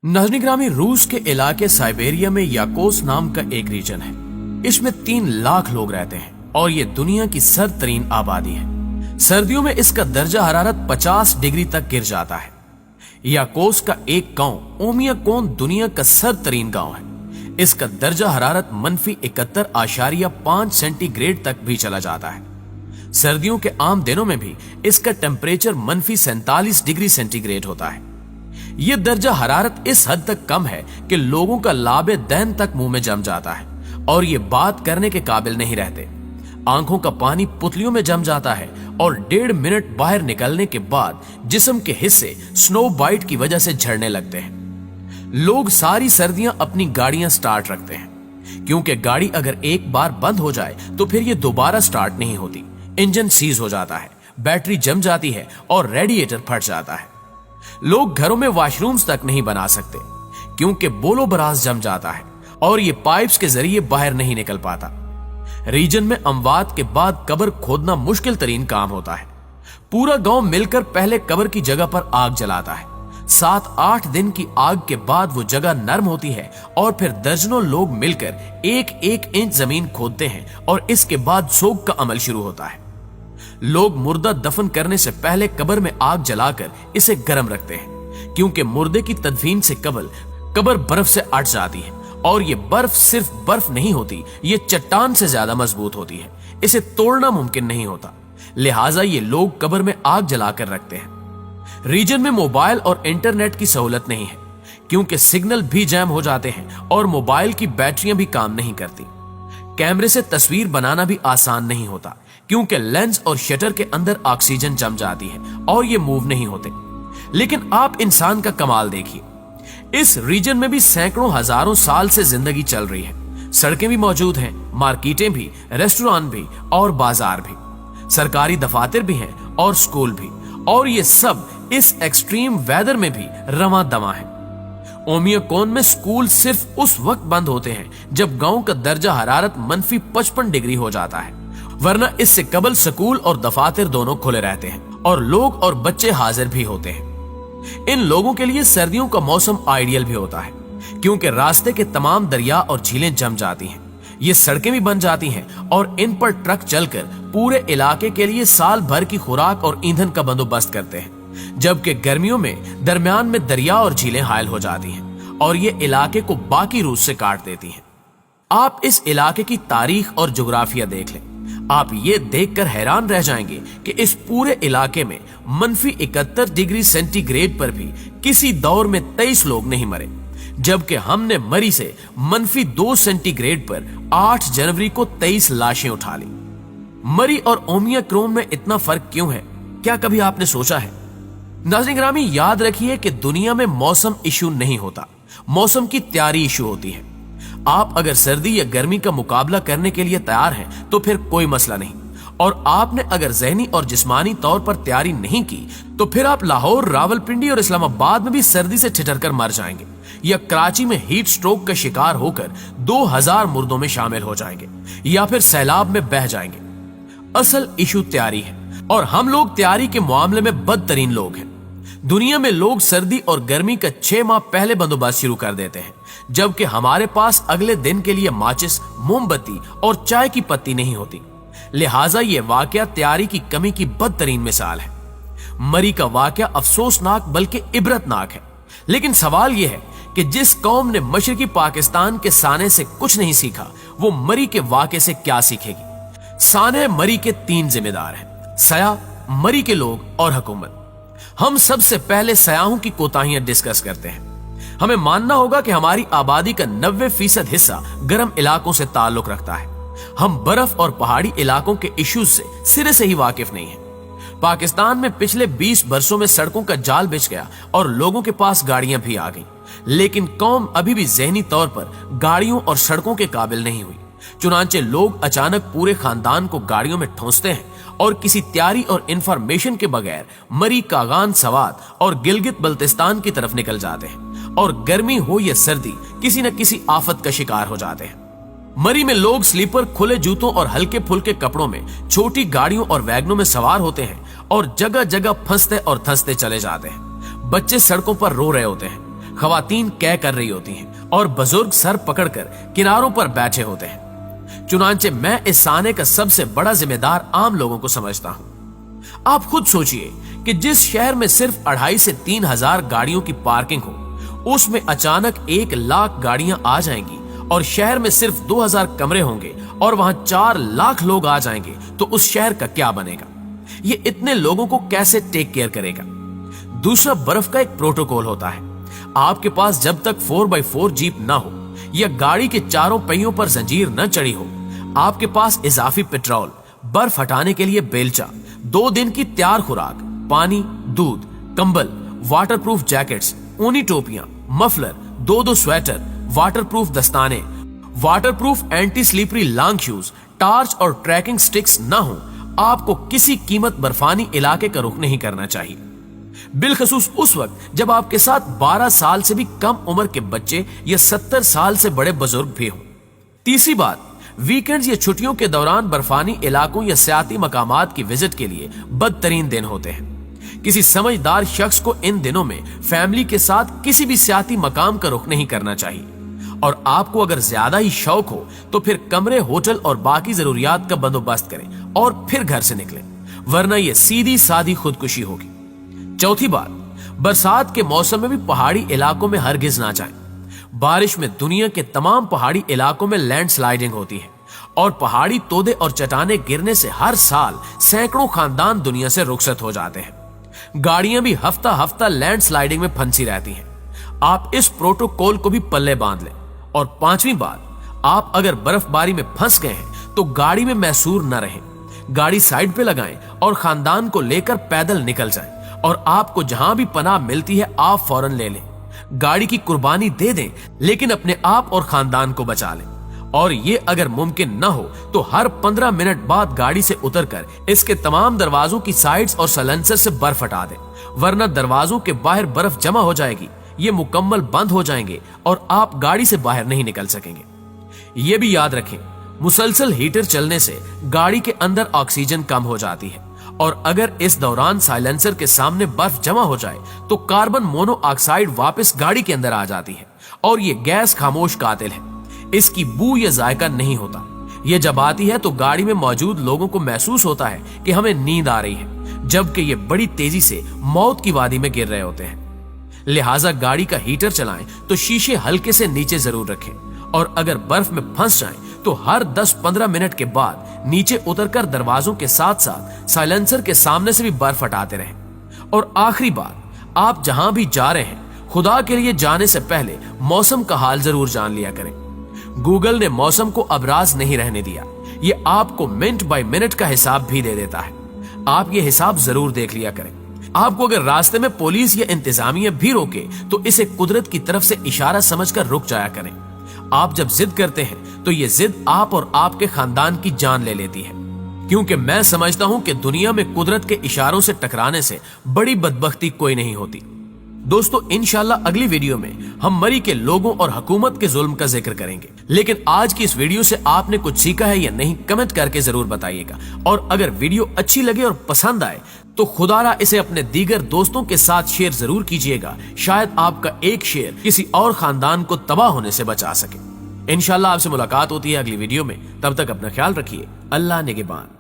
नाज़रीन ग्रामी, रूस के इलाके साइबेरिया में याकोस नाम का एक रीजन है। इसमें 3 लाख लोग रहते हैं और ये दुनिया की सर्दतरीन आबादी है। सर्दियों में इसका दर्जा हरारत 50 डिग्री तक गिर जाता है। याकोस का एक गांव ओमियाकोन दुनिया का सर्दतरीन गांव है। इसका दर्जा हरारत -71.5 सेंटीग्रेड तक भी चला जाता है। सर्दियों के आम दिनों में भी इसका टेम्परेचर -47 डिग्री सेंटीग्रेड होता है। यह दर्जा हरारत इस हद तक कम है कि लोगों का लाबे दहन तक मुंह में जम जाता है और ये बात करने के काबिल नहीं रहते। आंखों का पानी पुतलियों में जम जाता है और 1.5 मिनट बाहर निकलने के बाद जिस्म के हिस्से स्नो बाइट की वजह से झड़ने लगते हैं। लोग सारी सर्दियां अपनी गाड़ियां स्टार्ट रखते हैं, क्योंकि गाड़ी अगर एक बार बंद हो जाए तो फिर ये दोबारा स्टार्ट नहीं होती। इंजन सीज हो जाता है, बैटरी जम जाती है और रेडिएटर फट जाता है। लोग घरों में वॉशरूम्स तक नहीं बना सकते, क्योंकि बोलो बराज जम जाता है और ये पाइप्स के जरिए बाहर नहीं निकल पाता। रीजन में अमवात के बाद कब्र खोदना मुश्किल तरीन काम होता है। पूरा गांव मिलकर पहले कब्र की जगह पर आग जलाता है। 7-8 दिन की आग के बाद वो जगह नरम होती है और फिर दर्जनों लोग मिलकर 1-1 इंच जमीन खोदते हैं और इसके बाद सोग का अमल शुरू होता है। लोग मुर्दा दफन करने से पहले कब्र में आग जलाकर इसे गर्म रखते हैं, क्योंकि मुर्दे की तदफीन से कब्र बर्फ से अट जाती है और ये बर्फ सिर्फ बर्फ नहीं होती, ये चट्टान से ज्यादा मजबूत होती है। इसे तोड़ना मुमकिन नहीं होता, लिहाजा ये लोग कब्र में आग जलाकर रखते हैं। रीजन में मोबाइल और इंटरनेट की सहूलत नहीं है, क्योंकि सिग्नल भी जैम हो जाते हैं और मोबाइल की बैटरियां भी काम नहीं करती। कैमरे से तस्वीर बनाना भी आसान नहीं होता, क्योंकि लेंस और शटर के अंदर ऑक्सीजन जम जाती है और ये मूव नहीं होते। लेकिन आप इंसान का कमाल देखिए, इस रीजन में भी सैकड़ों हजारों साल से जिंदगी चल रही है। सड़कें भी मौजूद हैं, मार्केटें भी, रेस्टोरेंट भी और बाजार भी, सरकारी दफातर भी हैं और स्कूल भी, और ये सब इस एक्सट्रीम वेदर में भी रवां दवा है। ओमियाकोन में स्कूल सिर्फ उस वक्त बंद होते हैं जब गांव का दर्जा हरारत -55 डिग्री हो जाता है, वरना इससे कबल स्कूल और दफातर दोनों खुले रहते हैं और लोग और बच्चे हाजिर भी होते हैं। इन लोगों के लिए सर्दियों का मौसम आइडियल भी होता है, क्योंकि रास्ते के तमाम दरिया और झीलें जम जाती हैं। ये सड़कें भी बन जाती हैं और इन पर ट्रक चलकर पूरे इलाके के लिए साल भर की खुराक और ईंधन का बंदोबस्त करते हैं। जबकि गर्मियों में दरमियान में दरिया और झीलें हायल हो जाती हैं और ये इलाके को बाकी रूस से काट देती हैं। आप इस इलाके की तारीख और जोग्राफिया देख लें, आप ये देखकर हैरान रह जाएंगे कि इस पूरे इलाके में -71 डिग्री सेंटीग्रेड पर भी किसी दौर में 23 लोग नहीं मरे, जबकि हमने मरी से -2 सेंटीग्रेड पर 8 जनवरी को 23 लाशें उठा ली। मरी और ओमियाकोन में इतना फर्क क्यों है, क्या कभी आपने सोचा है? नाज़रीन ग्रामी, याद रखिए कि दुनिया में मौसम इशू नहीं होता, मौसम की तैयारी इशू होती है। आप अगर सर्दी या गर्मी का मुकाबला करने के लिए तैयार हैं तो फिर कोई मसला नहीं, और आपने अगर ज़हनी और जिस्मानी तौर पर तैयारी नहीं की तो फिर आप लाहौर, रावलपिंडी और इस्लामाबाद में भी सर्दी से ठिठर कर मर जाएंगे, या कराची में हीट स्ट्रोक का शिकार होकर 2000 मुर्दों में शामिल हो जाएंगे, या फिर सैलाब में बह जाएंगे। असल इशू तैयारी है, और हम लोग तैयारी के मामले में बदतरीन लोग हैं। दुनिया में लोग सर्दी और गर्मी का 6 माह पहले बंदोबस्त शुरू कर देते हैं, जबकि हमारे पास अगले दिन के लिए माचिस, मोमबत्ती और चाय की पत्ती नहीं होती। लिहाजा ये वाकया तैयारी की कमी की बदतरीन मिसाल है। मरी का वाकया अफसोसनाक बल्कि इबरतनाक है, लेकिन सवाल यह है कि जिस कौम ने मशरकी पाकिस्तान के साने से कुछ नहीं सीखा, वो मरी के वाकये से क्या सीखेगी? साने मरी के 3 जिम्मेदार हैं: सयाह, मरी के लोग और हुकूमत। हम सबसे पहले सयाहों की कोताहियां डिस्कस करते हैं। हमें मानना होगा कि हमारी आबादी का 90% हिस्सा गर्म इलाकों से ताल्लुक रखता है। हम बर्फ और पहाड़ी इलाकों के इश्यूज से सिरे से ही वाकिफ नहीं हैं। पाकिस्तान में पिछले 20 वर्षों में सड़कों का जाल बिछ गया और लोगों के पास गाड़ियां भी आ गईं, लेकिन कौम अभी भी ज़हनी तौर पर गाड़ियों और सड़कों के काबिल नहीं हुई। चुनांचे लोग अचानक पूरे खानदान को गाड़ियों में ठूंसते हैं और किसी तैयारी और इंफॉर्मेशन के बगैर मरी, कागान, सवात और गिलगित बल्तिस्तान की तरफ निकल जाते हैं, और गर्मी हो या सर्दी किसी न किसी आफत का शिकार हो जाते हैं। मरी में लोग स्लीपर, खुले जूतों और हल्के फुल्के कपड़ों में छोटी गाड़ियों और वैगनों में सवार होते हैं और जगह जगह फंसते और धंसते चले जाते हैं। बच्चे सड़कों पर रो रहे होते हैं, खवातीन कै कर रही होती हैं और बुजुर्ग सर पकड़कर किनारों पर बैठे होते हैं। चुनांचे मैं इस साने का सबसे बड़ा जिम्मेदार आम लोगों को समझता हूं। आप खुद सोचिए कि जिस शहर में सिर्फ 2,500 से 3,000 गाड़ियों की पार्किंग हो, उसमें अचानक 1 लाख गाड़ियां आ जाएंगी और शहर में सिर्फ 2,000 कमरे होंगे और वहां 4 लाख लोग आ जाएंगे, तो उस शहर का क्या बनेगा? ये इतने लोगों को कैसे टेक केयर करेगा? दूसरा, बर्फ का एक प्रोटोकॉल होता है। आपके पास जब तक 4x4 जीप ना हो या गाड़ी के चारों पहियों पर जंजीर न चढ़ी हो, आपके पास इजाफी पेट्रोल, बर्फ हटाने के लिए बेलचा, 2 दिन की तैयार खुराक, पानी, दूध, कंबल, वाटरप्रूफ जैकेट्स, ऊनी टोपियां, मफलर, 2-2 स्वेटर, वाटरप्रूफ दस्ताने, waterproof anti slippery long shoes, torch और ट्रैकिंग स्टिक्स न हो, आपको किसी कीमत बर्फानी इलाके का रुख नहीं करना चाहिए। बिलखसूस उस वक्त जब आपके साथ 12 साल से भी कम उम्र के बच्चे या 70 साल से बड़े बुजुर्ग भी हों। तीसरी बात, वीकेंड्स या छुट्टियों के दौरान बर्फानी इलाकों या सियाती मकामात की विजिट के लिए बदतरीन दिन होते हैं। किसी समझदार शख्स को इन दिनों में फैमिली के साथ किसी भी सियाती मकाम का रुख नहीं करना चाहिए। और आपको अगर ज्यादा ही शौक हो तो फिर कमरे, होटल और बाकी जरूरियात का बंदोबस्त करें और फिर घर से निकलें, वरना यह सीधी सादी खुदकुशी होगी। चौथी बात, बरसात के मौसम में भी पहाड़ी इलाकों में हरगिज ना जाएं। बारिश में दुनिया के तमाम पहाड़ी इलाकों में लैंडस्लाइडिंग होती है और पहाड़ी तोदे और चट्टाने गिरने से हर साल सैकड़ों खानदान दुनिया से रुखसत हो जाते हैं। गाड़ियां भी हफ्ता हफ्ता लैंडस्लाइडिंग में फंसी रहती हैं। आप इस प्रोटोकॉल को भी पल्ले बांध लें। और पांचवी बात, आप अगर बर्फबारी में फंस गए हैं तो गाड़ी में मैसूर न रहें, गाड़ी साइड पे लगाएं और खानदान को लेकर पैदल निकल जाएं। और आपको जहां भी पनाह मिलती है आप फौरन ले लें। गाड़ी की कुर्बानी दे दें, लेकिन अपने आप और खानदान को बचा लें। और ये अगर मुमकिन न हो तो हर 15 मिनट बाद गाड़ी से उतरकर इसके तमाम दरवाजों की साइड्स और साइलेंसर से बर्फ हटा दें, वरना दरवाजों के बाहर बर्फ जमा हो जाएगी, ये मुकम्मल बंद हो जाएंगे और आप गाड़ी से बाहर नहीं निकल सकेंगे। ये भी याद रखें, मुसलसल हीटर चलने से गाड़ी के अंदर ऑक्सीजन कम हो जाती है और अगर इस दौरान साइलेंसर के सामने बर्फ जमा हो जाए तो कार्बन मोनोऑक्साइड वापस गाड़ी के अंदर आ जाती है और ये गैस खामोश कातिल है। इसकी बू या जायका नहीं होता। ये जब आती है तो गाड़ी में मौजूद लोगों को महसूस होता है कि हमें नींद आ रही है, जबकि ये बड़ी तेजी से मौत की वादी में गिर रहे होते हैं। लिहाजा गाड़ी का हीटर चलाएं तो शीशे हल्के से नीचे जरूर रखें और अगर बर्फ में फंस जाएं तो हर 10-15 मिनट के बाद नीचे उतरकर दरवाजों के साथ साथ साइलेंसर के सामने से भी बर्फ हटाते रहें। और आखिरी बात, आप जहां भी जा रहे हैं, खुदा के लिए जाने से पहले मौसम का हाल जरूर जान लिया करें। गूगल ने मौसम को अबराज नहीं रहने दिया, ये आपको मिनट बाय मिनट का हिसाब भी दे देता है। आप ये हिसाब जरूर देख लिया करें। आपको अगर रास्ते में पुलिस या इंतजामिया भी रोके तो इसे कुदरत की तरफ से इशारा समझकर रुक जाया करें। आप जब जिद करते हैं तो ये जिद आप और आपके खानदान की जान ले लेती है, क्योंकि मैं समझता हूं कि दुनिया में कुदरत के इशारों से टकराने से बड़ी बदबख्ती कोई नहीं होती। दोस्तों, इंशाल्लाह अगली वीडियो में हम मरी के लोगों और हुकूमत के जुल्म का जिक्र करेंगे। लेकिन आज की इस वीडियो से आपने कुछ सीखा है या नहीं, कमेंट करके जरूर बताइएगा। और अगर वीडियो अच्छी लगे और पसंद आए तो खुदारा इसे अपने दीगर दोस्तों के साथ शेयर जरूर कीजिएगा। शायद आपका एक शेयर किसी और खानदान को तबाह होने से बचा सके। इंशाल्लाह आपसे मुलाकात होती है अगली वीडियो में। तब तक अपना ख्याल रखिए। अल्लाह निगहबान।